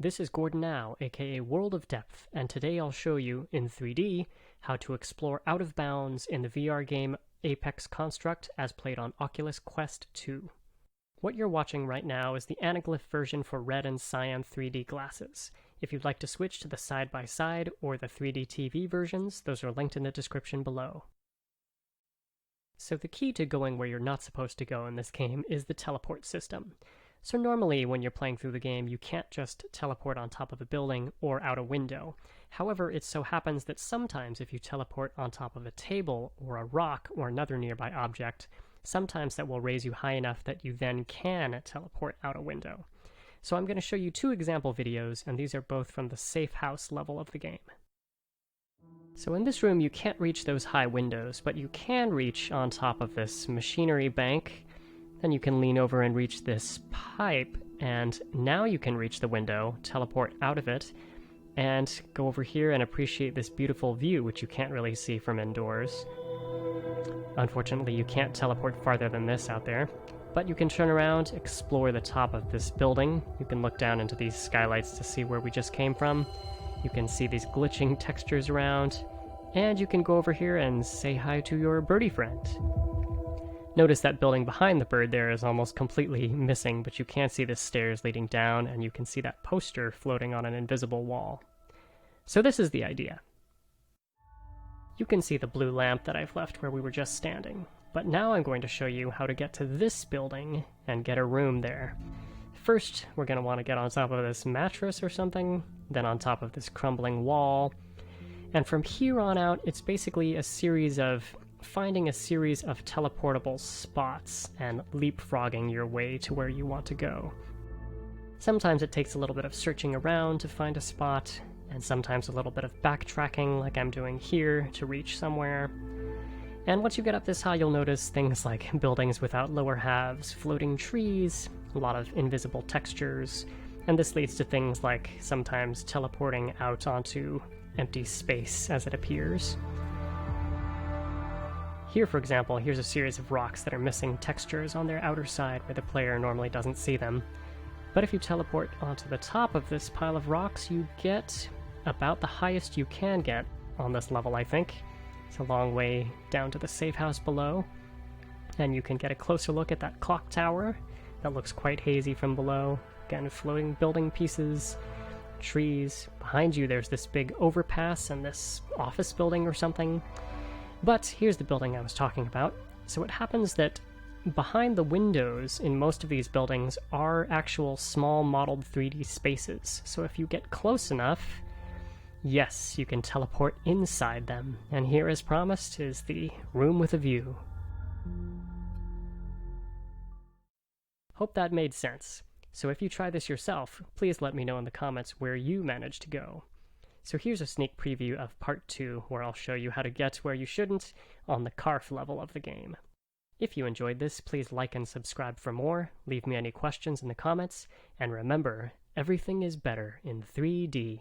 This is Gordon Now, aka World of Depth, and today I'll show you, in 3D, how to explore out of bounds in the VR game Apex Construct as played on Oculus Quest 2. What you're watching right now is the Anaglyph version for red and cyan 3D glasses. If you'd like to switch to the side-by-side or the 3D TV versions, those are linked in the description below. So the key to going where you're not supposed to go in this game is the teleport system. So normally when you're playing through the game, you can't just teleport on top of a building or out a window. However, it so happens that sometimes if you teleport on top of a table or a rock or another nearby object, sometimes that will raise you high enough that you then can teleport out a window. So I'm going to show you two example videos, and these are both from the safe house level of the game. So in this room you can't reach those high windows, but you can reach on top of this machinery bank. Then you can lean over and reach this pipe, and now you can reach the window, teleport out of it, and go over here and appreciate this beautiful view, which you can't really see from indoors. Unfortunately, you can't teleport farther than this out there, but you can turn around, explore the top of this building. You can look down into these skylights to see where we just came from. You can see these glitching textures around, and you can go over here and say hi to your birdie friend. Notice that building behind the bird there is almost completely missing, but you can see the stairs leading down, and you can see that poster floating on an invisible wall. So this is the idea. You can see the blue lamp that I've left where we were just standing, but now I'm going to show you how to get to this building and get a room there. First, we're going to want to get on top of this mattress or something, then on top of this crumbling wall, and from here on out, it's basically finding a series of teleportable spots and leapfrogging your way to where you want to go. Sometimes it takes a little bit of searching around to find a spot, and sometimes a little bit of backtracking like I'm doing here to reach somewhere. And once you get up this high, you'll notice things like buildings without lower halves, floating trees, a lot of invisible textures, and this leads to things like sometimes teleporting out onto empty space as it appears. Here, for example, here's a series of rocks that are missing textures on their outer side where the player normally doesn't see them. But if you teleport onto the top of this pile of rocks, you get about the highest you can get on this level, I think. It's a long way down to the safe house below. And you can get a closer look at that clock tower that looks quite hazy from below. Again, floating building pieces, trees. Behind you there's this big overpass and this office building or something. But here's the building I was talking about. So it happens that behind the windows in most of these buildings are actual small modeled 3D spaces. So if you get close enough, yes, you can teleport inside them. And here, as promised, is the room with a view. Hope that made sense. So if you try this yourself, please let me know in the comments where you managed to go. So here's a sneak preview of part 2, where I'll show you how to get where you shouldn't on the CARF level of the game. If you enjoyed this, please like and subscribe for more, leave me any questions in the comments, and remember, everything is better in 3D.